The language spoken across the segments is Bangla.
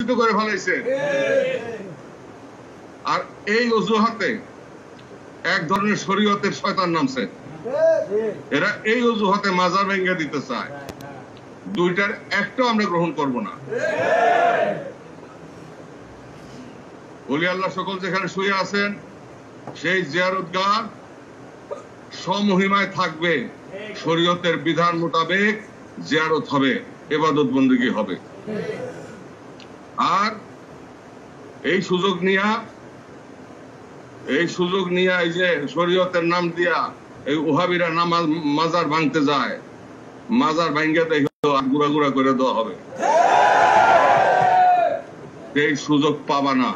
দূষিত করে ফেলাইছে। আর এই অজুহাতে এক ধরনের শরীয়তের শয়তান নামছে, এরা এই অজুহাতে মাজার ভেঙে দিতে চায়। দুইটার একটাও আমরা গ্রহণ করব না। ওলি আল্লাহ সকল যেখানে শুয়ে আছেন সেই জিয়ারতগাহ সমহিমায় থাকবে, শরীয়তের বিধান মোতাবেক জিয়ারত হবে, ইবাদত বন্দেগী হবে। আর এই সুযোগ নিয়া এই যে শরীয়তের নাম দিয়া এই ওহাবিরা মাজার ভাঙতে যায়, মাজার ভাঙ্গে দেখো গুড়া গুড়া করে দেওয়া হবে। এই সুযোগ পাবা না।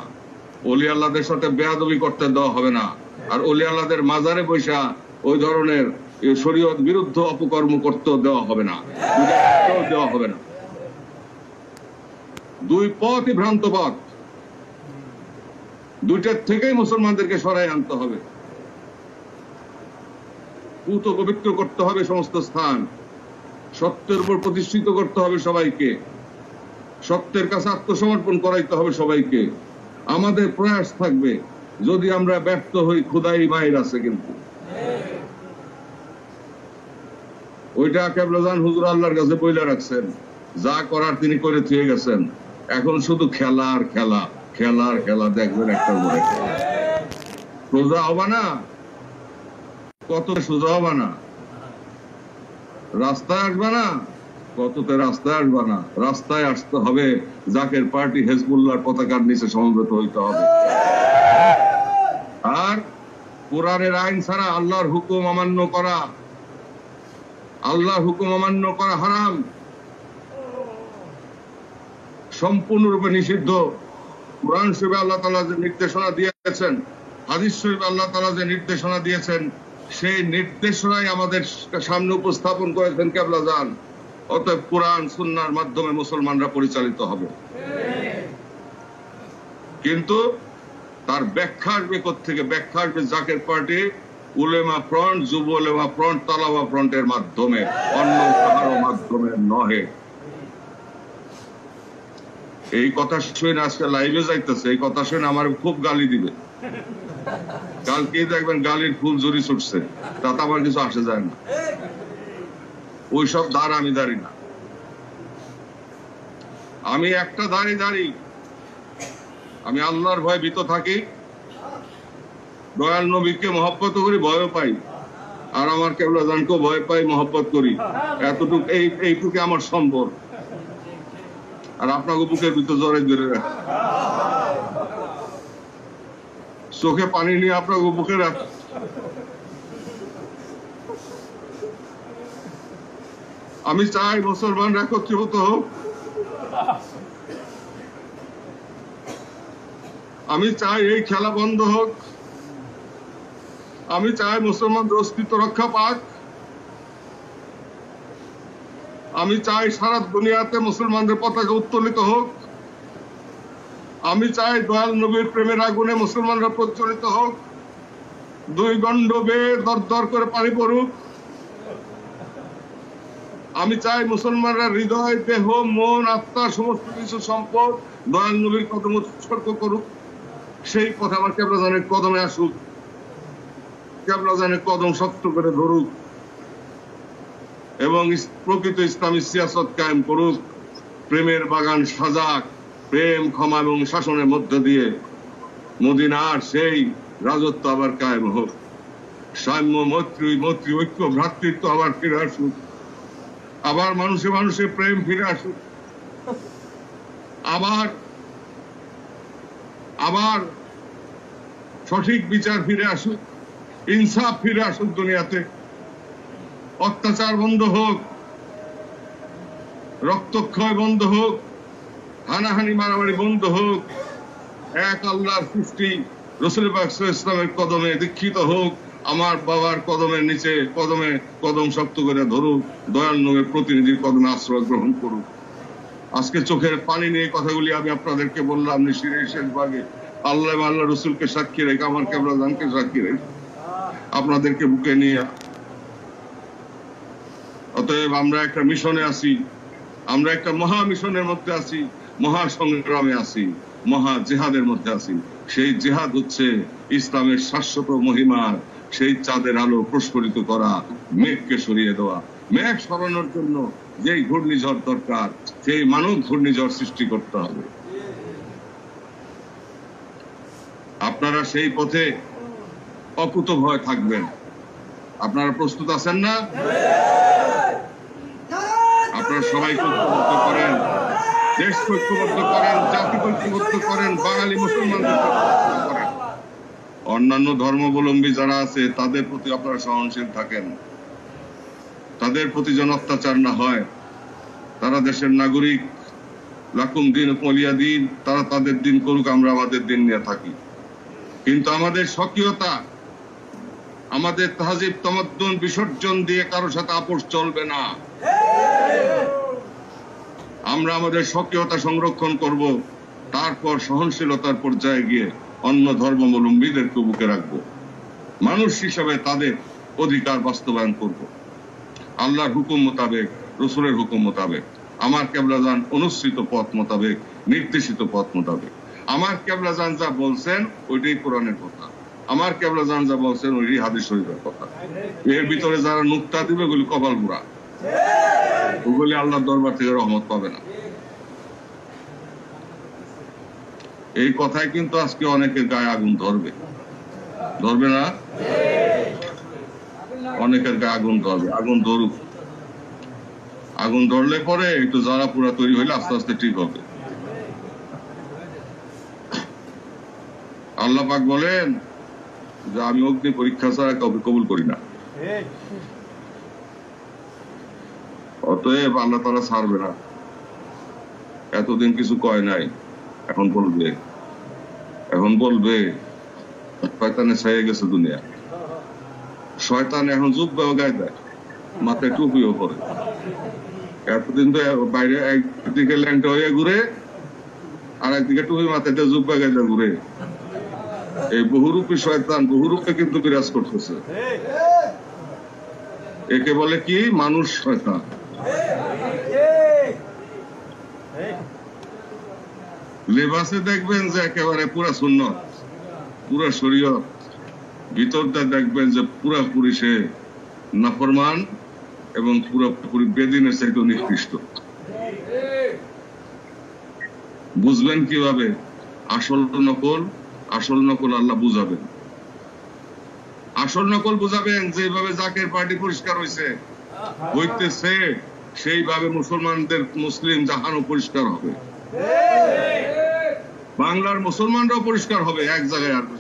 ওলি আল্লাহদের সাথে বেয়াদবি করতে দেওয়া হবে না। আর ওলি আল্লাহদের মাজারে বৈশা ওই ধরনের শরীয়ত বিরুদ্ধ অপকর্ম করতে দেওয়া হবে না, দেওয়া হবে না। দুই পথই ভ্রান্ত পথ, দুইটার থেকেই মুসলমানদেরকে সরাই আনতে হবে। পুত পবিত্র করতে হবে সমস্ত স্থান, সত্যের উপর প্রতিষ্ঠিত করতে হবে সবাইকে, সত্যের কাছে আত্মসমর্পণ করাইতে হবে সবাইকে। আমাদের প্রয়াস থাকবে, যদি আমরা ব্যর্থ হই খোদাই মায়ের আছে, কিন্তু ওইটা কেবলাজান হুজুর আল্লাহর কাছে বইলা রাখছেন, যা করার তিনি করে থুয়ে গেছেন। এখন শুধু খেলার খেলা, খেলার খেলা দেখবেন একটা করে। সোজা হবা না, কত সোজা হবা না, রাস্তায় আসবা না, কততে রাস্তায় আসবা না, রাস্তায় আসতে হবে জাকের পার্টি হেজবুল্লাহর পতাকার নিচে সমবেত হইতে হবে। আর কোরআনের আইন ছাড়া আল্লাহর হুকুম অমান্য করা, আল্লাহর হুকুম অমান্য করা হারাম, সম্পূর্ণরূপে নিষিদ্ধ। কোরআন শরীফে আল্লাহ তাআলা যে নির্দেশনা দিয়েছেন, হাদিস শরীফে আল্লাহ তাআলা যে নির্দেশনা দিয়েছেন, সেই নির্দেশনাই আমাদের সামনে উপস্থাপন করেছেন কেবলাজান। অতএব কোরআন সুন্নাহর মাধ্যমে মুসলমানরা পরিচালিত হবে। কিন্তু তার ব্যাখ্যা আসবে কোত্থেকে? ব্যাখ্যা আসবে জাকের পার্টি, উলেমা ফ্রন্ট, যুব উলেমা ফ্রন্ট, তালাবা ফ্রন্টের মাধ্যমে, অন্য কারো মাধ্যমে নহে। এই কথা শুনে আজকে লাইভে যাইতেছে, এই কথা শুনে আমার খুব গালি দিবে। কালকে দেখবেন গালির ফুল জড়ি ছুটছে, তাতে আমার কিছু আসে যায় না। ওইসব ধার আমি দাঁড়ি না, আমি একটা দাঁড়ি। আমি আল্লাহর ভয় ভীত থাকি, দয়াল নবীকে মহব্বত করি, ভয়ও পাই, আর আমার কেবলাজানকেও ভয় পাই, মহব্বত করি। এতটুকু এইটুকু আমার সম্বর। আর আপনাকে বুকের ভিতর জড়াই ধরে রাখ, চোখে পানি নিয়ে আপনাকে বুকে রাখ। আমি চাই মুসলমান একত্রিত হোক, আমি চাই এই খেলা বন্ধ হোক, আমি চাই মুসলমানদের অস্তিত্ব রক্ষা পাক, আমি চাই সারা দুনিয়াতে মুসলমানদের পতাকা উত্তোলিত হোক, আমি চাই দয়াল নবীর প্রেমের আগুনে মুসলমানরা প্রজ্বলিত হোক, দুই গন্ড বেয়ে দরদর করে পানি পড়ুক। আমি চাই মুসলমানরা হৃদয়, দেহ, মন, আত্মা, সমস্ত কিছু সম্পদ দয়াল নবীর কদমে উৎসর্গ করুক। সেই পথে আমার কেবলাজানের কদমে আসুক, কেবলাজানের কদম শক্ত করে ধরুক এবং প্রকৃত ইসলামী সিয়াসত কায়েম করুক। প্রেমের বাগান সাজাক, প্রেম, ক্ষমা এবং শাসনের মধ্য দিয়ে মদিনার সেই রাজত্ব আবার কায়েম হোক। সাম্য, মৈত্রী, ঐক্য, ভ্রাতৃত্ব আবার ফিরে আসুক, আবার মানুষে মানুষে প্রেম ফিরে আসুক, আবার সঠিক বিচার ফিরে আসুক, ইনসাফ ফিরে আসুক দুনিয়াতে, অত্যাচার বন্ধ হোক, রক্তক্ষয় বন্ধ হোক, হানাহানি মারামারি বন্ধ হোক, এক আল্লাহর সৃষ্টি রাসূল পাক সাল্লাল্লাহু আলাইহি ওয়াসাল্লামের কদমে দীক্ষিত হোক। আমার বাবার কদমের নিচে কদম শক্ত করে ধরুক, দয়াল নবীর প্রতিনিধির কদমে আশ্রয় গ্রহণ করুক। আজকে চোখের পানি নিয়ে কথাগুলি আমি আপনাদেরকে বললাম নিশিরের শেষ ভাগে। আল্লাহ আল্লাহ রসুলকে সাক্ষী রেখে, আমার কেবলাজানকে সাক্ষী রেখে, আপনাদেরকে বুকে নিয়ে। অতএব আমরা একটা মিশনে আছি, আমরা একটা মহা মিশনের মধ্যে আছি। মহা সংগ্রামে আছি, মহা জেহাদের মধ্যে আছি। সেই জেহাদ হচ্ছে ইসলামের শাশ্বত মহিমার সেই চাঁদের আলো প্রস্ফুটিত করা, মেঘকে সরিয়ে দেওয়া। মেঘ সরানোর জন্য যেই ঘূর্ণিঝড় দরকার, সেই মানব ঘূর্ণিঝড় সৃষ্টি করতে হবে। আপনারা সেই পথে অকুতভয় থাকবেন। আপনারা প্রস্তুত আছেন না? আপনারা সবাইকে ঐক্যবদ্ধ করেন, দেশকে ঐক্যবদ্ধ করেন, জাতিকে ঐক্যবদ্ধ করেন, বাঙালি মুসলমানদের ঐক্যবদ্ধ করেন। অন্যান্য ধর্মাবলম্বী যারা আছে তাদের প্রতি আপনারা সহনশীল থাকেন, তাদের প্রতি যেন অত্যাচার না হয়। তারা দেশের নাগরিক, লাকুম দিন ওয়ালিয়া দিন, তারা তাদের দিন করুক, আমরা আমাদের দিন নিয়ে থাকি। কিন্তু আমাদের স্বকীয়তা, আমাদের তাহজিব তামাদ্দুন বিসর্জন দিয়ে কারোর সাথে আপোষ চলবে না। আমরা আমাদের স্বকীয়তা সংরক্ষণ করব, তারপর সহনশীলতার পর্যায়ে গিয়ে অন্য ধর্মাবলম্বীদেরকে বুকে রাখবো। মানুষ হিসাবে তাদের অধিকার বাস্তবায়ন করব আল্লাহর হুকুম মোতাবেক, রসুলের হুকুম মোতাবেক, আমার কেবলাজান অনুসৃত পথ মোতাবেক, নির্দেশিত পথ মোতাবেক। আমার কেবলাজান যা বলছেন ওইটাই কোরআনের কথা, আমার কেবলাজান যা বলছেন ওইটাই হাদিস শরীফের কথা। এর ভিতরে যারা নুক্তা দিবে ওগুলি কপাল গুড়া, ওগুলি আল্লাহর দরবার থেকে রহমত পাবে না। এই কথায় কিন্তু আজকে অনেকের গায়ে আগুন ধরবে, ধরবে না? অনেকের গায়ে আগুন ধরবে, আগুন ধরুক। আগুন ধরলে পরে একটু জ্বালা পোড়া তৈরি হইলে আস্তে আস্তে ঠিক হবে। আল্লাহ পাক বলেন যে আমি অগ্নি পরীক্ষা ছাড়া কাউকে কবুল করি না। অতএব আল্লাহ তাআলা ছাড়বে না। এতদিন কিছু কয় নাই, এখন বলবে, এখন বলবে। শয়তানে ছেয়ে গেছে দুনিয়া। শয়তান এখন জুব্বাও গায়ে দেয়, মাথায় টুপিও পরে। এতদিন তো বাইরে একদিকে ল্যাংটা হয়ে ঘুরে, আর একদিকে টুপি মাথায় দিয়ে জুব্বা গায়ে দেয় ঘুরে। এই বহুরূপী শয়তান বহুরূপে কিন্তু বিরাজ করতেছে। একে বলে কি? মানুষ শয়তান। লেবাসে দেখবেন যে একেবারে পুরা সুন্নত, পুরা শরীয়ত, ভিতরটা দেখবেন যে পুরাপুরি সে নাফরমান এবং পুরোপুরি বেদিনের চাইতে নিকৃষ্ট। বুঝবেন কিভাবে? আসল নকল, আসল নকল আল্লাহ বুঝাবেন। আসল নকল বুঝাবেন যেভাবে জাকের পার্টি পরিষ্কার হইতেছে সেইভাবে মুসলমানদের মুসলিম জাহানও পরিষ্কার হবে, বাংলার মুসলমানরাও পরিষ্কার হবে। এক জায়গায় আসবে,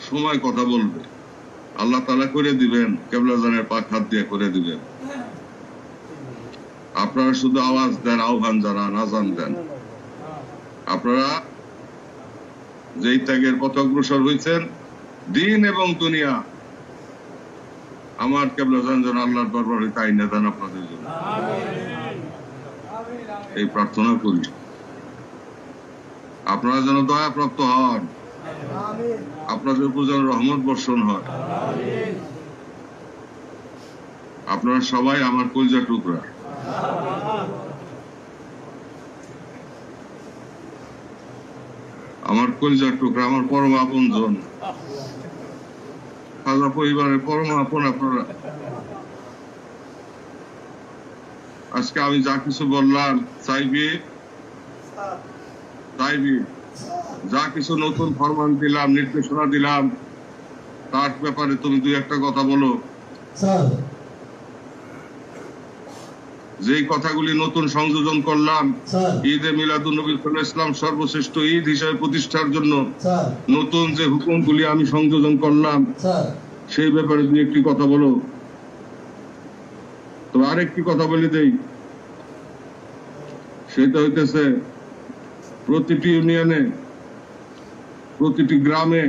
সময় কথা বলবে, আল্লাহ তাআলা করে দিবেন, কেবলাজানের পাক হাত দিয়ে করে দিবেন। আপনারা শুধু আওয়াজ দেন, আহ্বান জানান, আযান দেন। আপনারা যেই ত্যাগের পথ অগ্রসর হয়েছেন, দিন এবং দুনিয়া আমার কেবলাজান যেন আল্লাহর দরবারে তাই না দেন আপনাদের জন্য, এই প্রার্থনা করি। আপনারা যেন দয়াপ্রাপ্ত হন, আপনাদের উপর যেন রহমত বর্ষণ হয়। আপনারা সবাই আমার কলিজার টুকরা। আমার কলিজার টুকরা, আমার পরম আপনজন, খাজা পরিবারের পরম আপন আপনারা। আজকে আমি যা কিছু বললাম, চাইবি যা কিছু নতুন ফরমান দিলাম, নির্দেশনা দিলাম, তার ব্যাপারে তুমি দুই একটা কথা বলো। যেই কথাগুলি নতুন সংযোজন করলাম, ঈদে মিলাদুন নবী সাল্লাল্লাহু আলাইহি ওয়াসাল্লাম সর্বশ্রেষ্ঠ ঈদ হিসেবে প্রতিষ্ঠার জন্য নতুন যে হুকুমগুলি আমি সংযোজন করলাম, সেই ব্যাপারে দুই একটি কথা বলো। তো আরেকটি কথা বলে দেই, সেটা হইতেছে প্রতিটি ইউনিয়নে, প্রতিটি গ্রামে,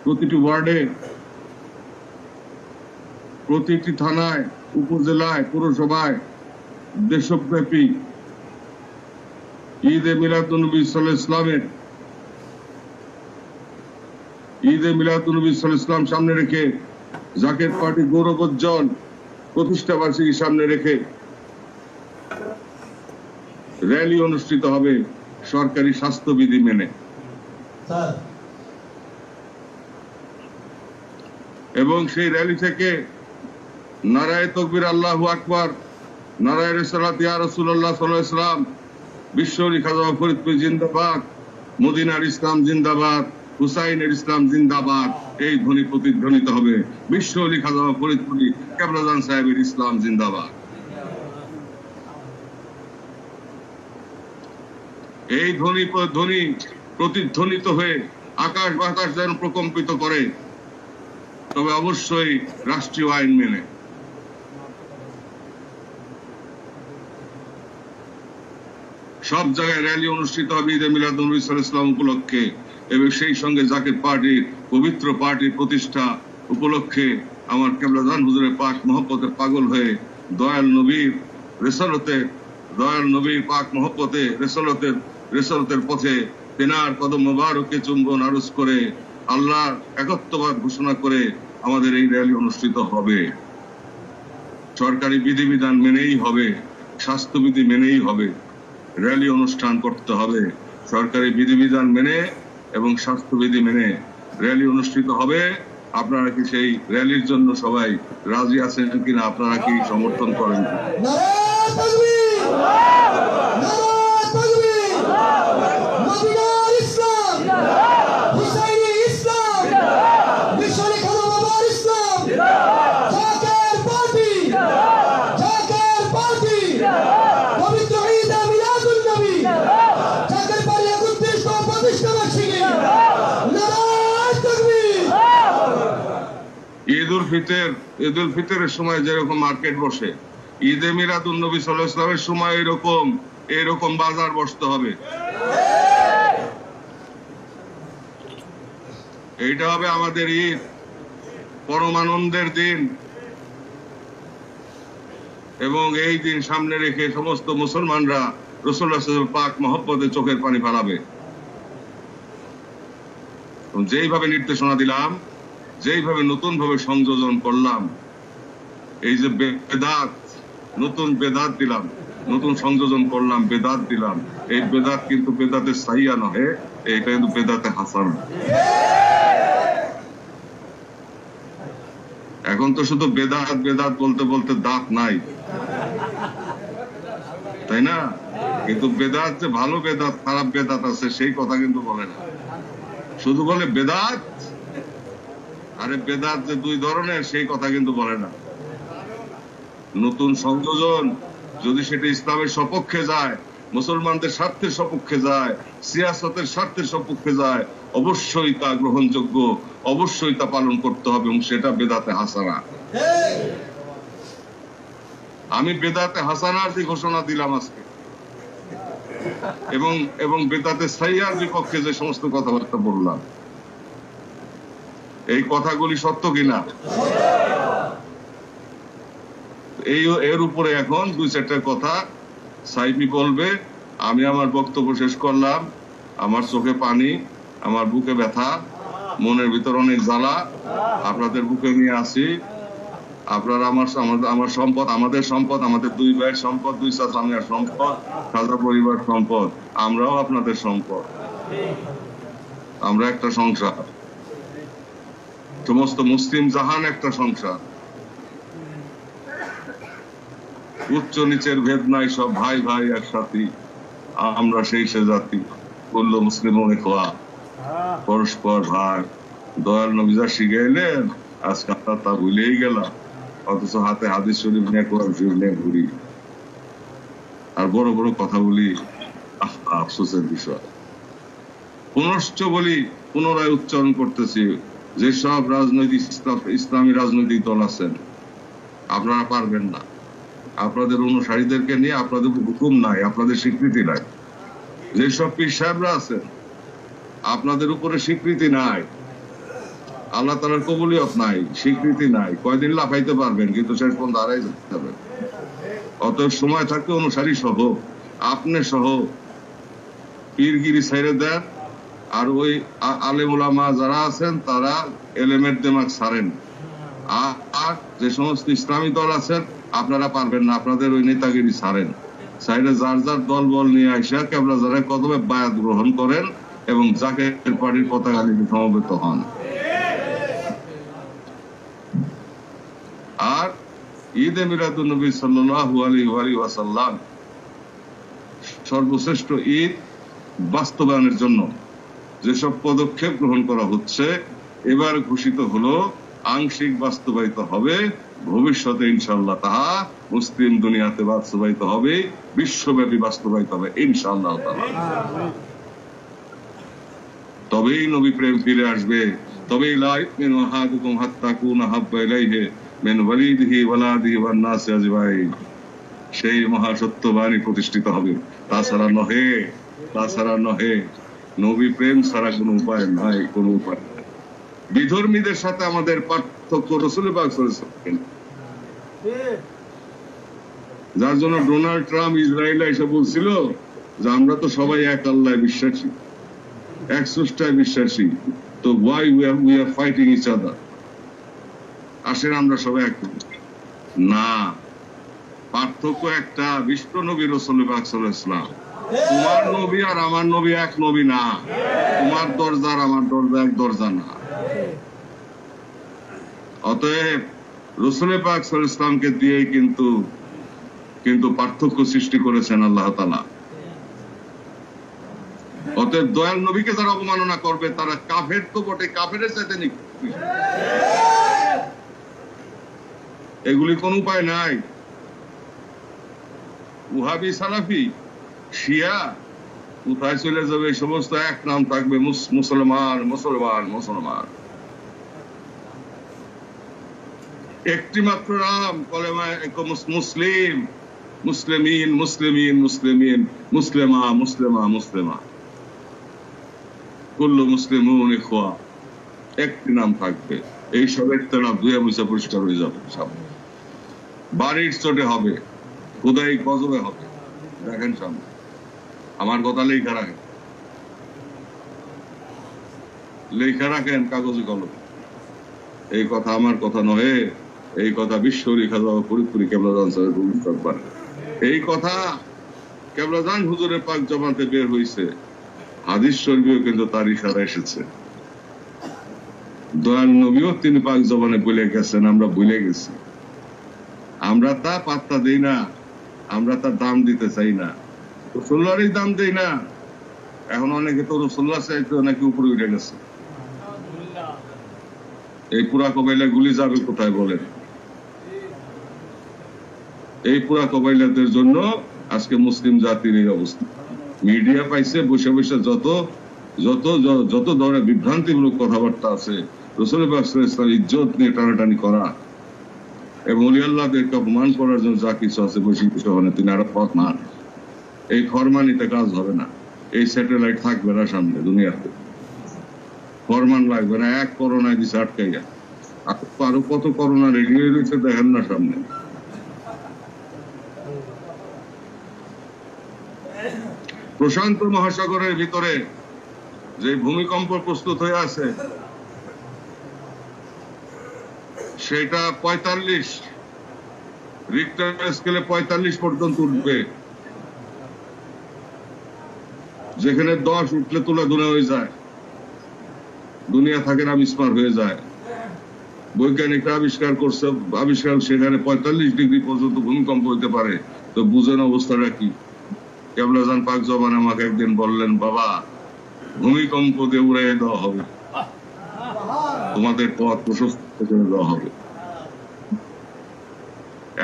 প্রতিটি ওয়ার্ডে, প্রতিটি থানায়, উপজেলায়, পৌরসভায় দেশব্যাপী ঈদে মিলাদুন নবী সাল্লাল্লাহু আলাইহি ওয়াসাল্লামের ঈদে মিলাদুন নবী সাল্লাল্লাহু আলাইহি ওয়াসাল্লাম সামনে রেখে, জাকের পার্টি গৌরবোজ্জ্বল প্রতিষ্ঠা বার্ষিকী সামনে রেখে র্যালি অনুষ্ঠিত হবে সরকারি স্বাস্থ্যবিধি মেনে। এবং সেই র্যালি থেকে নারায়ে তাকবীর, আল্লাহু আকবার, নারায়ে রিসালাত ইয়া রাসূলুল্লাহ সাল্লাল্লাহু আলাইহি ওয়াসাল্লাম, বিশ্বরী খাজা ফরিদপুর জিন্দাবাদ, মদিনার ইসলাম জিন্দাবাদ, হুসাইনের ইসলাম জিন্দাবাদ, এই ধ্বনি প্রতিধ্বনিত হবে। বিশ্বরী খাজা ফরিদপুরি কেবলাজান সাহেবের ইসলাম জিন্দাবাদ। এই ধ্বনি প্রতিধ্বনিত হয়ে আকাশ বাতাস যেন প্রকম্পিত করে, তবে অবশ্যই রাষ্ট্রীয় আইন মেনে। সব জায়গায় র্যালি অনুষ্ঠিত হবে ঈদে মিলাদুন্নবী সাল্লাল্লাহু আলাইহি ওয়াসাল্লাম উপলক্ষে, এবং সেই সঙ্গে জাকের পার্টির পবিত্র পার্টির প্রতিষ্ঠা উপলক্ষে আমার কেবলাজান হুজুরের পাক মহব্বতে পাগল হয়ে দয়াল নবীর পাক মহব্বতে রেসালতের পথে তেনার কদম মোবারকে চুম্বন আরজ করে আল্লাহর একত্ববাদ ঘোষণা করে আমাদের এই র্যালি অনুষ্ঠিত হবে। সরকারি বিধিবিধান মেনেই হবে, স্বাস্থ্যবিধি মেনেই হবে, র্যালি অনুষ্ঠান করতে হবে। সরকারি বিধিবিধান মেনে এবং স্বাস্থ্যবিধি মেনে র্যালি অনুষ্ঠিত হবে। আপনারা কি সেই র্যালির জন্য সবাই রাজি আছেন কিনা? আপনারা কি সমর্থন করেন? ঈদ উল ফিতরের সময় যেরকম মার্কেট বসে, ঈদে মিলাদুন্নবী সাল্লাল্লাহু আলাইহি ওয়াসাল্লামের সময় এরকম বাজার বসতে হবে। এইটা হবে আমাদের ঈদ, পরমানন্দের দিন, এবং এই দিন সামনে রেখে সমস্ত মুসলমানরা রাসূলুল্লাহ সাল্লাল্লাহু আলাইহি ওয়াসাল্লাম পাক মহব্বতে চোখের পানি ফেলাবে। যেইভাবে নির্দেশনা দিলাম, যেইভাবে নতুন ভাবে সংযোজন করলাম, এই যে বেদাত, নতুন বেদাত দিলাম, নতুন সংযোজন করলাম, বেদাত দিলাম, এই বেদাত কিন্তু বেদাতে সাহিয়া নহে, এইটা কিন্তু বেদাতে হাসান। এখন তো শুধু বেদাত বেদাত বলতে বলতে দাঁত নাই, তাই না? কিন্তু বেদাত যে ভালো বেদাত খারাপ বেদাত আছে সেই কথা কিন্তু বলে না, শুধু বলে বেদাত। আরে বেদাত যে দুই ধরনের সেই কথা কিন্তু বলে না। নতুন সংযোজন যদি সেটা ইসলামের সপক্ষে যায়, মুসলমানদের স্বার্থের সপক্ষে যায়, সিয়াসতের স্বার্থের সপক্ষে যায়, অবশ্যই তা গ্রহণযোগ্য, অবশ্যই তা পালন করতে হবে, এবং সেটা বেদাতে হাসানা। আমি বেদাতে হাসানার যে ঘোষণা দিলাম আজকে, এবং বেদাতে সাইয়ার বিপক্ষে যে সমস্ত কথাবার্তা বললাম, এই কথাগুলি সত্য কিনা? এর উপরে এখন দুই চারটা কথা সাইফি বলবে। আমি আমার বক্তব্য শেষ করলাম। আমার চোখে পানি, আমার বুকে ব্যথা, মনের ভিতর অনেক জ্বালা আপনাদের বুকে নিয়ে আসি। আপনারা আমার সম্পদ, আমাদের সম্পদ, আমাদের দুই ভাইয়ের সম্পদ, দুই চাচামিয়ার সম্পদ, খাজা পরিবার সম্পদ, আমরাও আপনাদের সম্পদ। আমরা একটা সংসার, সমস্ত মুসলিম জাহান একটা সংসার, উচ্চ নিচের ভেদ নাই, সব ভাই ভাই একসাথে, আমরা সেই সে জাতি, বললো মুসলিম খোয়া, পরস্পর ভাই। দয়াল নবী যা শিখাইলেন আজকে আমরা তা ভুলেই গেলাম, অথচ হাতে হাদিস শরীফ নিয়ে কোরআন শরীফ নিয়ে ঘুরি আর বড় বড় কথা বলি। আফসোসের বিষয়। পুনশ্চ বলি, পুনরায় উচ্চারণ করতেছি, যেসব ইসলামী রাজনৈতিক দল আছেন, আপনারা পারবেন না। আপনাদের অনুসারীদেরকে নিয়ে আপনাদের হুকুম নাই, আপনাদের স্বীকৃতি নাই। যেসব পীর সাহেবরা আছেন, আপনাদের উপরে স্বীকৃতি নাই, আল্লাহ তাআলার কবুলিয়ত নাই, স্বীকৃতি নাই। কয়দিন লাফাইতে পারবেন, কিন্তু শেষ পর্যন্ত হারাই যাবেন। অতএব সময় থাকতে অনুসারী সহ, আপনি সহ পীরগিরি ছেড়ে দেন, আর ওই আলেম ওলামা যারা আছেন তারা এলেমের দিমাগ ছাড়েন। আর যে সমস্ত ইসলামী দল আছেন, আপনারা পারবেন না, আপনাদের ওই নেতাগিরি ছাড়েন। সাইডে যার যার দল বল নিয়ে আসা কেবলা যারা কদমে বায়াত গ্রহণ করেন এবং জাকের পার্টির পতাকা নিয়ে সমবেত হন। আর ঈদে মিলাদুন নবী সাল্লাল্লাহু আলাইহি ওয়াসাল্লাম সর্বশ্রেষ্ঠ ঈদ বাস্তবায়নের জন্য যেসব পদক্ষেপ গ্রহণ করা হচ্ছে এবার ঘোষিত হলো আংশিক বাস্তবায়িত হবে, ভবিষ্যতে ইনশাআল্লাহ তাহা মুসলিম দুনিয়াতে বাস্তবায়িত হবে, বিশ্বব্যাপী বাস্তবায়িত হবে ইনশাআল্লাহ তাআলা। তবেই নবী প্রেম ফিরে আসবে, তবেই লা ইউমিনু আহাদুকুম হাত্তা কুনা হাব্বা ইলাইহি মিন ওয়ালিদিহি ওয়ালাদিহি ওয়ান নাসি আজমাইন। সেই মহাসত্যবাণী প্রতিষ্ঠিত হবে, তাছাড়া নহে। নবী প্রেম ছাড়া কোনো উপায় নাই, কোনো উপায় নাই। বিধর্মীদের সাথে আমাদের পার্থক্য রাসূল পাক সাল্লাল্লাহু আলাইহি ওয়াসাল্লাম, যার জন্য ডোনাল্ড ট্রাম্প ইসরায়েলে এসে বলছিল যে আমরা তো সবাই এক আল্লাহয় বিশ্বাসী, এক স্রষ্টায় বিশ্বাসী, তো why we are fighting each other, আসেন আমরা সবাই এক না। পার্থক্য একটা, বিশ্ব নবী রাসূল পাক সাল্লাল্লাহু আলাইহি ওয়াসাল্লাম। তোমার নবী আর আমার নবী এক নবী না, তোমার দরজা আর আমার দরজা এক দরজা না। অতএব রাসূল পাক সাল্লাল্লাহু আলাইহি ওয়াসাল্লামকে দিয়ে কিন্তু পার্থক্য সৃষ্টি করেছেন আল্লাহ তাআলা। অতএব দয়াল নবীকে যারা অবমাননা করবে তারা কাফের তো বটে, কাফেরের চাইতে নিকৃষ্ট। এগুলি কোন উপায় নাই। ওয়াহাবি, সালাফি, শিয়া কোথায় চলে যাবে? সমস্ত এক নাম থাকবে, মুসলমান মুসলমান মুসলমান। একটি মাত্র নাম, কলেমা মুসলিম, মুসলিমিন মুসলিমিন মুসলিমিন, মুসলিমা মুসলিমা মুসলিমা, কুল্লু মুসলিমুন ইখওয়া। একটি নাম থাকবে। এই সব একটা নাম ধুয়ে মুছে পরিষ্কার হয়ে যাবে। সব বাড়ির চোটে হবে, খোদাই গজবে হবে। দেখেন সামনে, আমার কথা লেখা রাখেন কাগজে কলমে। এই কথা আমার কথা নহে, এই কথা বিশ্ব লেখা যাওয়া ফরিদপুরি কেবলাজান সাহেব ভবিষ্যৎ বাণী। এই কথা কেবলাজান হুজুরের পাক জমাতে বের হয়েছে, হাদিস শরীফেও কিন্তু তার ইশারা এসেছে। দয়াল নবীও তিনি পাক জবানে বলে গেছেন, আমরা ভুলে গেছি। আমরা তা পাত্তা দেই না, আমরা তার দাম দিতে চাই না, রাসূলুল্লাহরই দাম দেই না। এখন অনেকে তো রাসূলুল্লাহ চাইতে নাকি উপরে উঠে গেছে। এই পুরা কবাইলা গুলি যাবে কোথায় বলেন? এই পুরা কবাইলাদের জন্য আজকে মুসলিম জাতির এই অবস্থা। মিডিয়া পাইছে বসে বসে যত যত যত ধরনের বিভ্রান্তিমূলক কথাবার্তা আছে, রাসূল পাক সাল্লাল্লাহু আলাইহি ওয়াসাল্লাম ইজ্জত নিয়ে টানাটানি করা এবং ওলি আল্লাহদেরকে অপমান করার জন্য যা কিছু আছে বসে বসে হনে তিনি আরো ফরমান। এই ফরমানিতে কাজ হবে না, এই স্যাটেলাইট থাকবে না সামনে দুনিয়াতে, ফরমান লাগবে না। এক করোনায় দিছে আটকাইয়া, আরো কত করোনা রেডি হয়ে রয়েছে দেখেন না সামনে। প্রশান্ত মহাসাগরের ভিতরে যে ভূমিকম্প প্রস্তুত হয়ে আছে সেটা 45 রিক্টার স্কেলে 45 পর্যন্ত উঠবে। যেখানে 10 উঠলে তুলা ধুলা হয়ে যায়, দুনিয়া থাকে না, বিস্মার হয়ে যায়। বৈজ্ঞানিকরা আবিষ্কার সেখানে 45 ডিগ্রি পর্যন্ত ভূমিকম্প হইতে পারে। তো বুঝেন অবস্থাটা কি। কেবলাজান পাক জবান আমাকে একদিন বললেন, বাবা ভূমিকম্প দিয়ে উড়াইয়ে দেওয়া হবে, তোমাদের পথ প্রশস্ত করে দেওয়া হবে।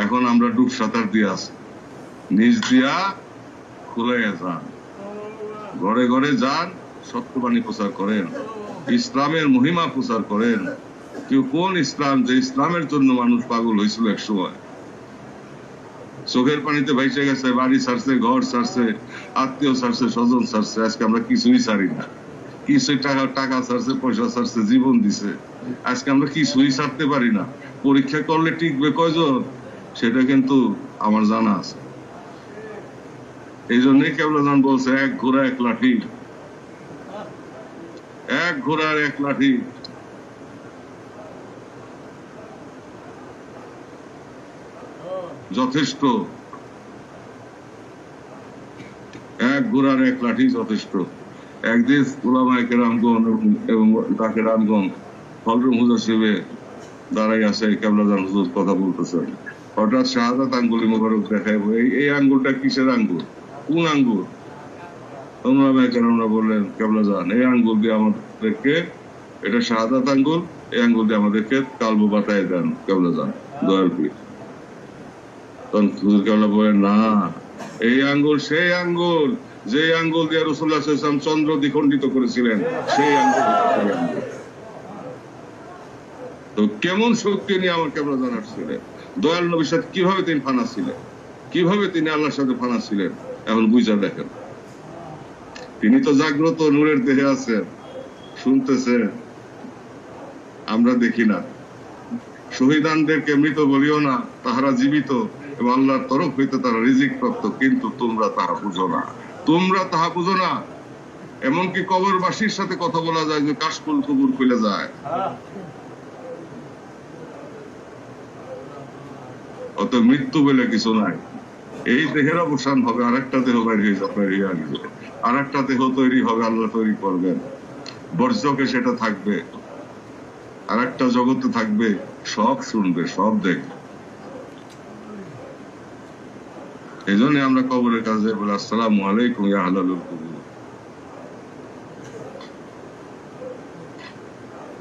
এখন আমরা ডুব সাঁতার দিয়ে আছি, নিজ দিয়া খুলাইয়া যান, ঘরে ঘরে যান, সত্যবাণী প্রচার করেন, ইসলামের মহিমা প্রচার করেন। কেউ কোন ইসলাম, যে ইসলামের জন্য মানুষ পাগল হয়েছিল এক সময়, চোখের পানিতে ভাইসে গেছে, বাড়ি ছাড়ছে, ঘর ছাড়ছে, আত্মীয় ছাড়ছে, স্বজন ছাড়ছে। আজকে আমরা কিছুই ছাড়ি না। কিছু টাকা ছাড়ছে, পয়সা ছাড়ছে, জীবন দিছে। আজকে আমরা কিছুই ছাড়তে পারি না। পরীক্ষা করলে টিকবে কয়জন সেটা কিন্তু আমার জানা আছে। এই জন্যই কেবলাজান বলছে, এক ঘোড়া এক লাঠি, এক ঘোড়ার এক লাঠি। যথেষ্ট। এক ঘোড়ার এক লাঠি যথেষ্ট। একদিন উলামায়ে কেরামগণ এবং তাকে রামগণ হযরত হুজুর সাহেবে দাঁড়াই আছে, কেবলাজান হুজুর কথা বলতেছেন। হঠাৎ শাহাদাত আঙ্গুলি মোবারক দেখায়, এই আঙ্গুলটা কিসের আঙ্গুল, কোন আঙ্গুল? উলামায়ে কেরামরা বললেন, কেবলাজান এই আঙ্গুল দিয়ে আমাদেরকে, এটা শাহাদাত আঙ্গুল, এই আঙ্গুল দিয়ে আমাদেরকে কালবো বাতায় দেন কেবলাজান দয়াল পীর। তখন হুজুর কেবলা বলেন, না, এই আঙ্গুল সেই আঙ্গুল যে আঙ্গুল দিয়ে রাসূলুল্লাহ সাল্লাল্লাহু আলাইহি ওয়াসাল্লাম চন্দ্র দ্বিখণ্ডিত করেছিলেন, সেই আঙ্গুল। তো কেমন শক্তি নিয়ে আমার কেবলাজান আসছিলেন, দয়াল নবীর সাথে কিভাবে তিনি ফানা ছিলেন, কিভাবে তিনি আল্লাহর সাথে ফানা ছিলেন, এখন বুঝা দেখেন। তিনি তো জাগ্রত নূরের দেহে আছেন, শুনতেছেন, আমরা দেখি না। শহীদানদেরকে মৃত বলিও না, তাহারা জীবিত এবং আল্লাহর তরফ হইতে তারা রিজিক প্রাপ্ত, কিন্তু তোমরা তাহা বুঝো না, তোমরা তাহা বুঝো না। এমনকি কবরবাসীর সাথে কথা বলা যায় যে কাশফুল কবর খুলে যায়। অত মৃত্যু বলে কিছু নাই। এই দেহের অবসান হবে, আরেকটা দেহ বাইরে হয়ে আসবে, আরেকটা দেহ তৈরি হবে, আল্লাহ তৈরি করবেন। বর্জকে সেটা থাকবে, আরেকটা জগতে থাকবে, সব শুনবে, সব দেখবে। এই জন্য আমরা কবরের কাছে বলি, আসসালামু আলাইকুম ইয়া আহলাল কুবুর।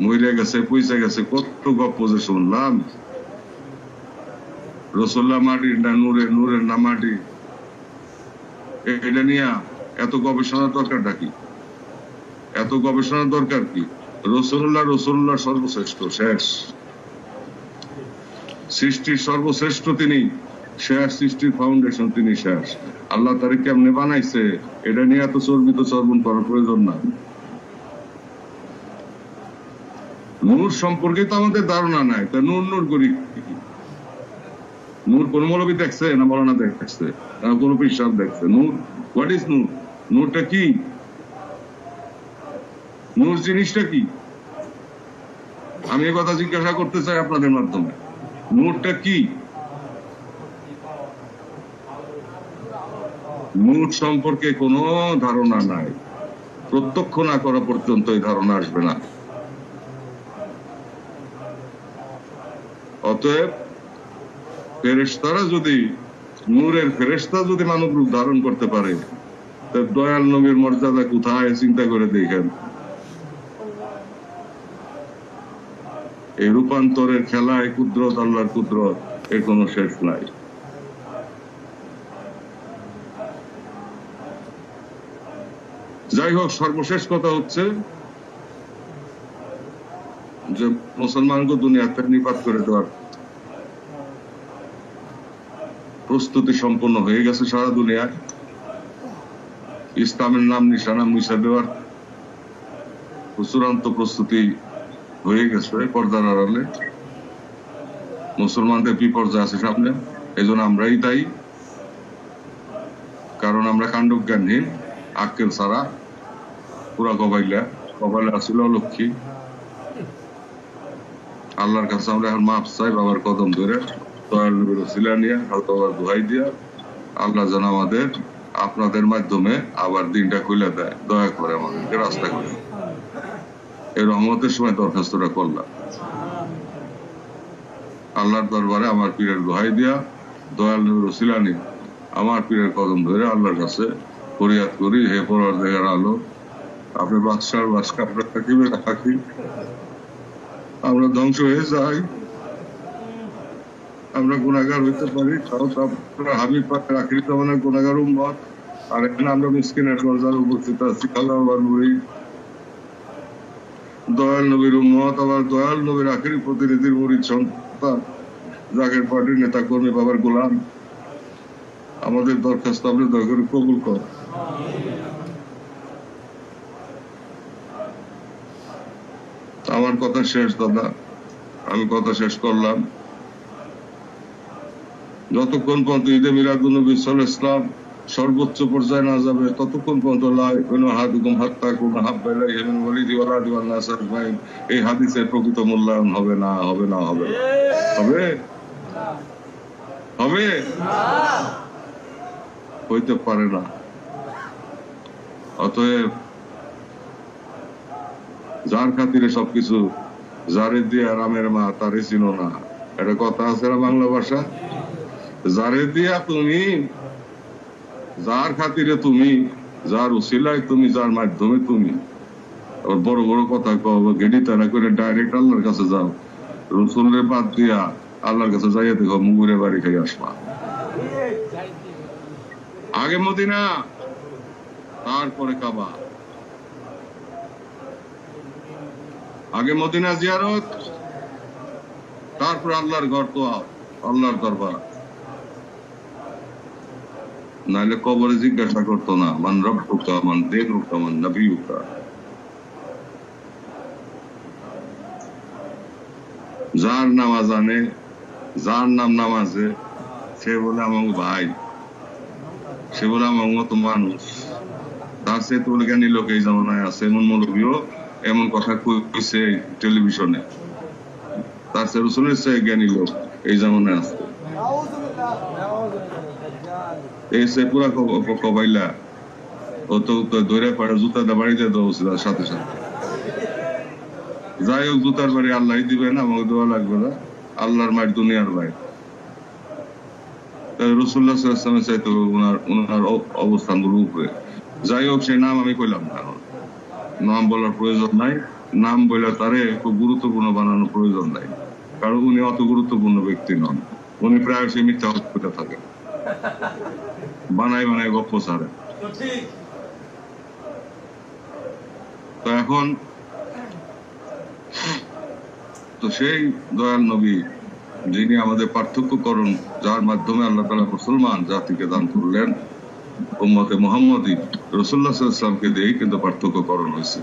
মরে গেছে, পয়সা গেছে, কত গপ্প যে শুনলাম। রাসূলুল্লাহ মাটির না নূরের, নূরের না মাটি, এটা নিয়ে এত গবেষণার দরকারটা কি? এত গবেষণার দরকার কি? রাসূলুল্লাহ সর্বশ্রেষ্ঠ, শেষ সৃষ্টির সর্বশ্রেষ্ঠ তিনি, শেষ সৃষ্টির ফাউন্ডেশন তিনি, শেষ। আল্লাহ তারে কেমনে বানাইছে এটা নিয়ে এত চর্বিত চর্বণ করার প্রয়োজন না। নূর সম্পর্কে তো আমাদের ধারণা নাই, তা নূর নূর করি কি? নূর কোন মৌলবী দেখছে না মৌলানা দেখছে না কোন পীর সাহেব দেখছে? নূর, হোয়াট ইজ নূর? নূরটা কি? নূর জিনিসটা কি? আমি এই কথা জিজ্ঞাসা করতে চাই আপনাদের মাধ্যমে, নূরটা কি? নূর সম্পর্কে কোনো ধারণা নাই, প্রত্যক্ষ না করা পর্যন্ত এই ধারণা আসবে না। অতএব ফেরেশতারা যদি, নূরের ফেরেশতা যদি মানব রূপ ধারণ করতে পারে, দয়াল নবীর মর্যাদা কোথায় চিন্তা করে দেখেন। এই রূপান্তরের খেলায় কুদরত, আল্লাহর কুদরত, এর কোনো শেষ নাই। যাই হোক, সর্বশেষ কথা হচ্ছে যে মুসলমানকে দুনিয়াতে নিপাত করে দেওয়ার প্রস্তুতি সম্পন্ন হয়ে গেছে সারা দুনিয়ায়। ইসলামের নাম নিশানা মুছে দেওয়ার চূড়ান্ত প্রস্তুতি হয়ে গেছে পর্দার আড়ালে। মুসলমানদের বিপর্যয় আছে সামনে, এই জন্য আমরাই দায়ী। কারণ আমরা কাণ্ডজ্ঞানহীন, আক্কেল ছাড়া, পুরা কপালে আসিল অলক্ষী। আল্লাহর কাছে আমরা এখন মাপ চাই, বাবার কদম ধরে, দয়াল নবীর ওসিলা নিয়ে, হয়তো আবার দোহাই দিয়া, আল্লাহ যেন আমাদের আপনাদের মাধ্যমে আবার দিনটা খুলে দেয়, দয়া করে আমাদেরকে রাস্তা করে। এই রহমতের সময় দরখাস্তটা করলাম আল্লাহর দরবারে, আমার পীরের দোহাই দিয়া, দয়াল নবীর ওসিলা নিয়ে আমার পীরের কদম ধরে আল্লাহর কাছে ফরিয়াদ করি, হে পরওয়ারদিগার আলম, আপনি বাদশার বাদশা আমরা থাকিবে থাকি, আমরা ধ্বংস হয়ে যাই, আমরা গুনাহগার হইতে পারি, হাবিব পাকের আখিরি জামানার গুনাহগার উম্মত, আর এখানে আমরা মিসকিনের দরজায় উপস্থিত আছি। আল্লাহর মুরিদ, দয়াল নবীর উম্মত, আবার দয়াল নবীর আখিরি প্রতিনিধির মুরিদ সন্তান, জাকের পার্টির নেতা কর্মী, বাবার গোলাম। আমাদের দরখাস্ত আপনি দয়া করে কবুল কর। আমার কথা শেষ দাদা, আমি কথা শেষ করলাম। যতক্ষণ পর্যন্ত ঈদে মিলাদুন নবী সাল্লাল্লাহু আলাইহি ওয়াসাল্লাম সর্বোচ্চ পর্যায়ে না যাবে, ততক্ষণ পর্যন্ত এই হাদিসের প্রকৃত মূল্যায়ন হবে না, হবে না, হবে না, হবে হবে হইতে পারে না। অতএব যার খাতিরে সবকিছু, যারে দিয়া রামের মা তারে চিনো না, এটা কথা আছে না বাংলা ভাষা? যারে দিয়া তুমি, যার খাতিরে তুমি, যার উসিলায় তুমি, যার মাধ্যমে তুমি বড় বড় কথা কব, গেডি তারা করে ডাইরেক্ট আল্লাহর কাছে যাও। রসুলের বাদ দিয়া আল্লাহর কাছে যাইয়া দেখো মুগুরে বাড়ি খাই আসবা। আগে মদিনা, তারপরে কাবা। আগে মদিনা জিয়ারত, তারপর আল্লাহর ঘর, তো আল্লাহর দরবার। নাহলে কবরে জিজ্ঞাসা করতো না মান রব্বুকা মান দীনুকা মান নবিয়ুকা। যার নামাজ আনে, যার নাম নামাজে, সে বলে আমার ভাই, সে বলে আমার মতো মানুষ। তার সে তো জ্ঞানী লোক এই জামানায় আছে, এমন মৌলবীও এমন কথা কইছে টেলিভিশনে। তার সে রসুলের চেয়ে জ্ঞানী লোক এই জামানায় আছে। এই সে পুরা কবাইলা ও তো ধরে পাড়ে জুতা দা বাড়িতে দেওয়া উচিত সাথে সাথে। যাই হোক, জুতার বাড়ি আল্লাহ দিবে না, আমাকে দেওয়া লাগবে না। আল্লাহর মায়ের দুনিয়ার ভাই রসুল্লাহ সাল্লামের চাইতে ওনার অবস্থান গুলো উপরে। যাই হোক, সেই নাম আমি কইলাম না, নাম বলার প্রয়োজন নাই। নাম বলে তারে খুব গুরুত্বপূর্ণ বানানোর প্রয়োজন নাই, কারণ উনি অত গুরুত্বপূর্ণ ব্যক্তি নন। উনি প্রায় সে মিথ্যা হসপিটাল থাকে, বানায় বানায় গপ্প ছাড়ে। তো এখন তো সেই দয়াল নবী, যিনি আমাদের পার্থক্যকরণ, যার মাধ্যমে আল্লাহ তাআলা মুসলমান জাতিকে দান করলেন, উম্মতে মুহাম্মদী রাসূলুল্লাহ সাল্লাল্লাহু আলাইহি ওয়াসাল্লামকে দিয়েই কিন্তু পার্থক্যকরণ হয়েছে।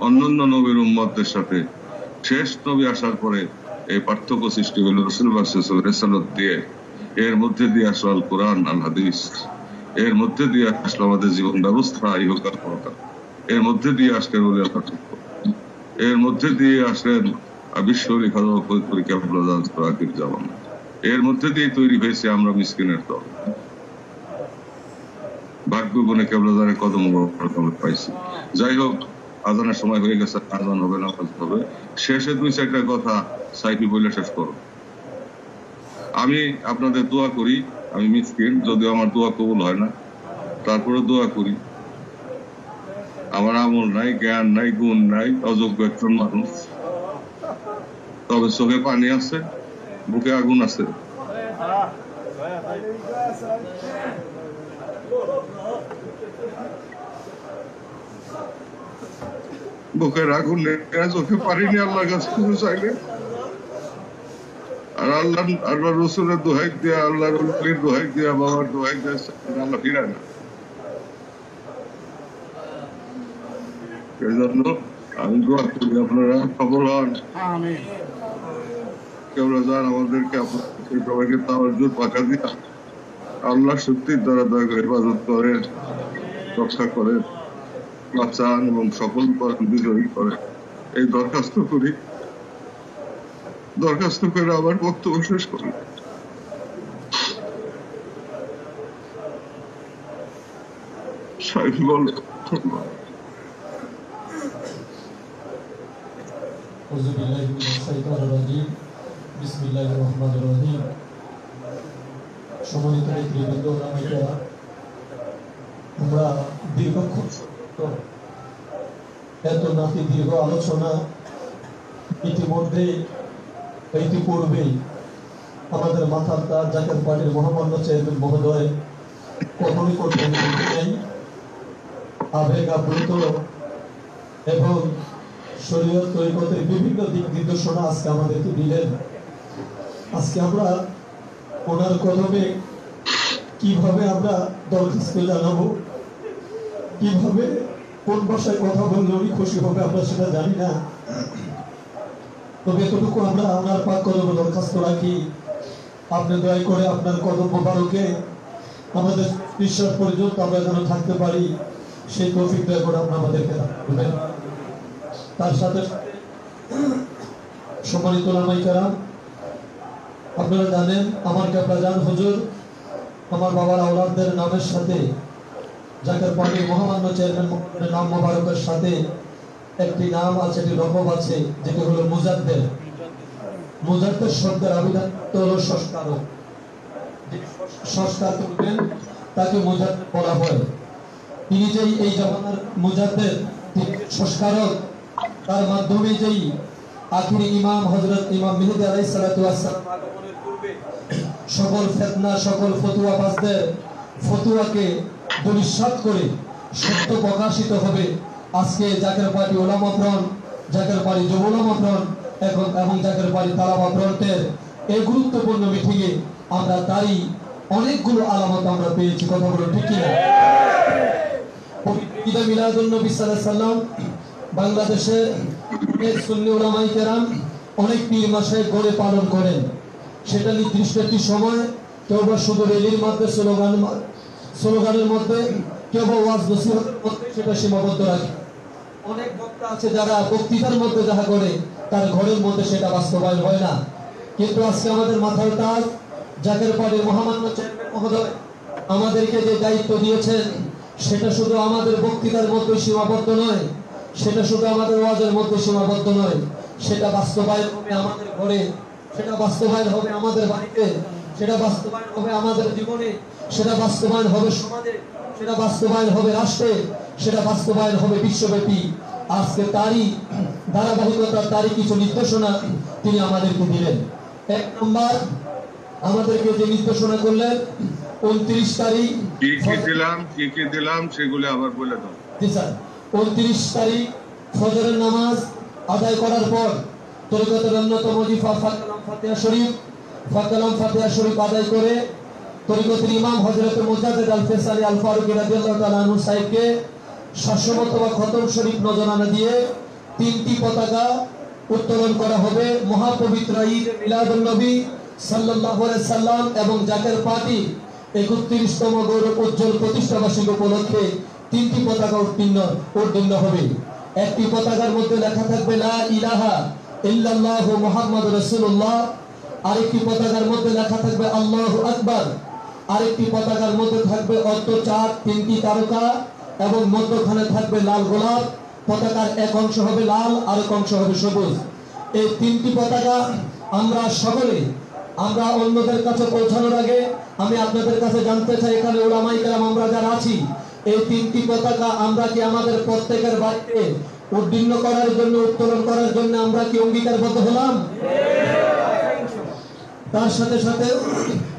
অন্যান্য নবীর উম্মতদের সাথে শেষ নবী আসার পরে এই পার্থক্য সৃষ্টি হলো রাসূলুল্লাহ সাল্লাল্লাহু আলাইহি ওয়াসাল্লামের রিসালাত দিয়ে। এর মধ্যে দিয়ে আসলো আল কোরআন, আল হাদিস। এর মধ্যে দিয়ে আসলো আমাদের জীবন ব্যবস্থা, ইহকাল পরকাল। এর মধ্যে দিয়ে আসলেন ওলিয়া পার্থক্য। এর মধ্যে দিয়ে আসলেন বিশ্বরী খাজা ফরিদপুরি কেবলা আখির জামান। এর মধ্যে দিয়ে তৈরি হয়েছে আমরা মিসকিনের দল। ভাগ্য গুণে কেবলাদারের কদম পাইছি। যাই হোক, আজানের সময় হয়ে গেছে, আজান হবে, নামাজ হবে। শেষে দুই চারটা কথা সাইফি বলে শেষ করো। আমি আপনাদের দোয়া করি, আমি মিসকিন, যদিও আমার দোয়া কবুল হয় না, তারপরে দোয়া করি। আমার আমল নাই, জ্ঞান নাই, গুণ নাই, অযোগ্য একজন মানুষ। তবে চোখে পানি আছে, বুকে আগুন আছে। বুকের আগুন চোখে পানি নিয়ে আল্লাহর কাছে কিছু চাইলে, আর আল্লাহ রসুলের দোহাই দিয়া, আল্লাহর ওলির দোহাই দিয়া, বাবার দোহাই দিয়া আল্লাহ ফিরায় না। এই জন্য আমি দোয়া করি আপনারা সফল হন। কেবলা যান আমাদেরকে সবাইকে তাওয়াজ্জুর পাকা দিয়া আল্লাহ শক্তির দ্বারা দয়া করে হেফাজত করেন, রক্ষা করেন, বাঁচান এবং সফল করেন, বিজয়ী করেন। এই দরখাস্ত করি। দরখাস্ত করে আবার বক্তব্য শেষ করি। সাইফি বলে আমরা এত নাকি দীর্ঘ আলোচনা ইতিপূর্বেই আমাদের মাথার তার জাতীয় পার্টির মহামান্য চেয়ারম্যান মহোদয় কখনই করতে নেই, আবেগ আপ্লুত এবং শরীয়ত তরিকতের বিভিন্ন দিক নির্দেশনা আজকে আমাদেরকে দিলেন। আজকে আমরা ওনার কদমে কিভাবে আমরা দরখাস্ত জানাবো, কিভাবে কোন ভাষায় কথা বললে উনি খুশি হবে আমরা সেটা জানি না। তবে এতটুকু আমরা আপনার পাক কদমে দরখাস্ত রাখি, আপনি দয়া করে আপনার কদম মোবারকে আমাদের বিশ্বাস পর্যন্ত আমরা যেন থাকতে পারি, সেই তৌফিক দয়া করে আপনি আমাদেরকে দেবেন। তার সাথে সম্মানিত উলামায়ে কেরাম, আপনারা জানেন আমার কেবলা জান হুজুর আমার বাবার আওলাদদের নামের সাথে জাকের পার্টির মহামান্য চেয়ারম্যান মহোদয়ের নাম মোবারকের সাথে একটি নাম আছে, একটি লকব আছে, যেটি হলো মুজাদ্দেদ। মুজাদ্দেদ শব্দের আবিধান হলো সংস্কারক। সংস্কার করবেন তাকে মুজাদ্দেদ বলা হয়। তিনি যেই এই জামানার মুজাদ্দেদ, সংস্কারক, তার মাধ্যমে যেই আখিরি ইমাম হযরত ইমাম মেহেদী আলাইহিস সালাতু ওয়াস সালাম আগমনের পূর্বে সকল ফিতনা, সকল ফতোয়াবাজদের ফতোয়াকে দুলিশাত করে সত্য প্রকাশিত হবে। আজকে জাকের পার্টি ওলামা ফ্রন্ট, জাকের পার্টি যুব ওলামা ফ্রন্ট এবং জাকের পার্টি তালাবা ফ্রন্টের এই গুরুত্বপূর্ণ মিটিংয়ে আমরা তারই অনেকগুলো আলামত আমরা পেয়েছি। কথা বলো ঠিক কিনা? ঈদে মিলাদুন নবী সাল্লাল্লাহু আলাইহি সাল্লাম বাংলাদেশের অনেক সুন্নি উলামায়ে কেরাম অনেক পীর মাশায়েখ গড়ে পালন করেন। সেটা নির্দিষ্ট একটি সময়, কেউ বা শুধু রেলির মধ্যে স্লোগানের মধ্যে, কেউ বা ওয়াজ নসিহতের মধ্যে সেটা সীমাবদ্ধ রাখে। অনেক বক্তা আছে যারা বক্তৃতার মধ্যে যাহা করে তার ঘরের মধ্যে সেটা বাস্তবায়ন হয় না। কিন্তু আজকে আমাদের মাথার তাজ জাকের পার্টির মহামান্য চেয়ারম্যান মহোদয় আমাদেরকে যে দায়িত্ব দিয়েছেন, সেটা শুধু আমাদের বক্তৃতার মধ্যে সীমাবদ্ধ নয়, সেটা শুধু আমাদের ওয়াজের মধ্যে সীমাবদ্ধ নয়, সেটা বাস্তবায়ন হবে আমাদের ঘরে, সেটা বাস্তবায়ন হবে আমাদের বাড়িতে, সেটা বাস্তবায়ন হবে আমাদের জীবনে, সেটা বাস্তবায়ন হবে সমাজে, সেটা বাস্তবায়ন হবে রাষ্ট্রে, সেটা বাস্তবায়ন হবে বিশ্বব্যাপী। আজকে তারই ধারাবাহিকতা, তারই কিছু নির্দেশনা তিনি আমাদেরকে দিলেন। এক নম্বর, আমাদেরকে যে নির্দেশনা করলেন 29 তারিখ কি কি দিলাম সেগুলো আবার বলে দাও। জি স্যার, 29 তারিখ ফজরের নামাজ আদায় করার পর তরিকতের অন্যতম ওজিফা ফাকালাম ফাতিহা শরীফ আদায় করে তরিকতের ইমাম হযরত মুজাদ্দেদ আল ফেসালি আল ফারুকী রাদিয়াল্লাহু তাআলা আনহু সাহেবকে 700 খতম শরীফ নজরানা দিয়ে 3টি পতাকা উত্তোলন করা হবে। মহাপবিত্র ঈদ মিলাদুন নবী সাল্লাল্লাহু আলাইহি সাল্লাম এবং জাকের পার্টি 31তম গৌরব উজ্জ্বল প্রতিষ্ঠাবার্ষিকী উপলক্ষে 3টি পতাকা উত্তীর্ণ হবে। একটি পতাকার মধ্যে লেখা থাকবে লা ইলাহা ইল্লাল্লাহু মুহাম্মাদুর রাসূলুল্লাহ, আরেকটি পতাকার মধ্যে লেখা থাকবে আল্লাহু আকবার, আরেকটি পতাকার মধ্যে থাকবে অর্ধচাঁদ, 3টি তারকা এবং মধ্যখানে থাকবে লাল গোলাপ। পতাকার এক অংশ হবে লাল, আরেক অংশ হবে সবুজ। এই 3টি পতাকা আমরা অন্যদের কাছে পৌঁছানোর আগে আমি আপনাদের কাছে জানতে চাই, এখানে উলামায়ে কেরাম আমরা যারা আছি, এই 3টি পতাকা আমরা কি আমাদের প্রত্যেকের বাড়িতে উত্তোলন করার জন্য আমরা কি অঙ্গীকারবদ্ধ হলাম? তার সাথে সাথে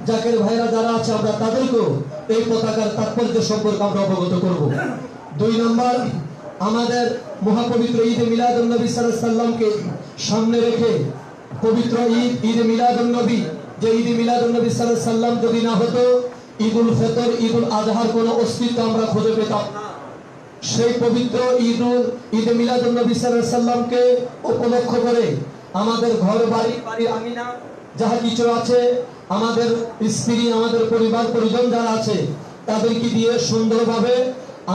জাকের ভাইরা যারা আছে আমরা তাদেরকেও এই পতাকার তাৎপর্য সম্পর্কে আমরা অবগত করব। 2 নম্বর, আমাদের মহাপবিত্র ঈদে মিলাদুন নবী সাল্লাল্লাহু আলাইহি সাল্লামকে সামনে রেখে পবিত্র ঈদে মিলাদুন নবী, যে ঈদে মিলাদুন নবী সাল্লাল্লাহু আলাইহি সাল্লাম যদি না হতো, ঈদুল ফিতর, ঈদুল আজহার কোনো অস্তিত্ব আমরা খুঁজে পেতাম না। সেই পবিত্র ঈদে মিলাদুন নবী সাল্লাল্লাহু আলাইহি সাল্লামকে উপলক্ষ করে আমাদের ঘর বাড়ি আমিনা যাহা কিছু আছে, আমাদের স্ত্রী, আমাদের পরিবার পরিজন যারা আছে, তাদেরকে দিয়ে সুন্দরভাবে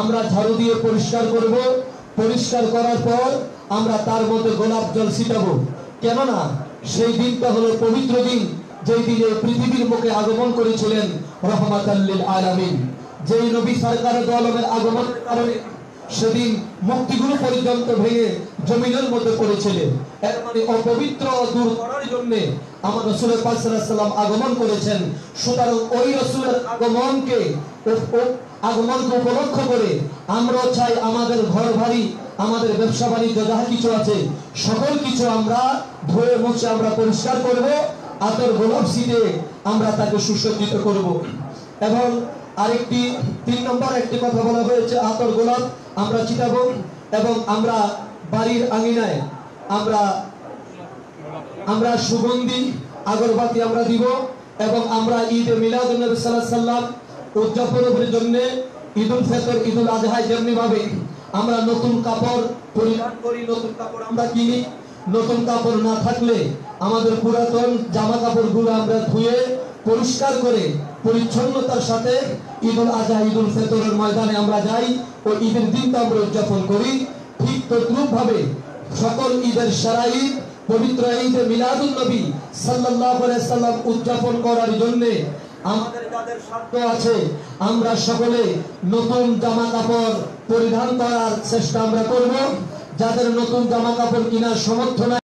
আমরা ঝাড়ু দিয়ে পরিষ্কার করব। পরিষ্কার করার পর আমরা তার মধ্যে গোলাপ জল ছিটাবো। কেননা সেই দিনটা হলো পবিত্র দিন, যেই দিনে পৃথিবীর মুখে আগমন করেছিলেন রাহমাতাল লিল আলামিন। যেই নবী সরকার দোয়ালমের আগমনের কারণে সেদিন মুক্তিগুলো পর্যন্ত ভেঙে জমিনের মধ্যে পড়েছিলেন। এর মানে অপবিত্র দূর করার জন্য আমার রাসূল পাক সাল্লাল্লাহু আলাইহি ওয়াসাল্লাম আগমন করেছেন। সুতরাং ওই রাসূলের আগমনকে উপলক্ষ করে আমরা চাই আমাদের ঘর বাড়ি, আমাদের ব্যবসা বাণিজ্য যাহা কিছু আছে, সকল কিছু আমরা ধুয়ে মুছে আমরা পরিষ্কার করব, আতর গোলাপ ছিটে আমরা তাকে সুসজ্জিত করব। এবং আরেকটি 3 নম্বর একটি কথা বলা হয়েছে, আতর গোলাপ আমরা ছিটাবো এবং আমরা বাড়ির আঙিনায় আমরা সুগন্ধি আগরবাতি আমরা দিব এবং আমরা ঈদে মিলাদুন নবী সাল্লাল্লাহু আলাইহি সাল্লাম উদযাপনের জন্য ঈদুল ফিতর, ঈদুল আজহা যেমনি ভাবে আমরা নতুন কাপড় পরিধান করি, নতুন কাপড় আমরা কিনি, নতুন কাপড় না থাকলে আমাদের পুরাতন জামা কাপড়গুলো আমরা ধুয়ে পরিষ্কার করে পরিচ্ছন্নতার সাথে ঈদুল আজহা, ঈদুল ফিতরের ময়দানে আমরা যাই ও ঈদের দিনটা আমরা উদযাপন করি। ঠিক তদ্রূপ ভাবে সকল ঈদের সেরা ঈদ পবিত্র ঈদে মিলাদুন নবী সাল্লাল্লাহু আলাইহি সাল্লাম উদযাপন করার জন্য আমাদের যাদের সাধ্য আছে আমরা সকলে নতুন জামা কাপড় পরিধান করার চেষ্টা আমরা করব। যাদের নতুন জামা কাপড় কেনার সামর্থ্য নাই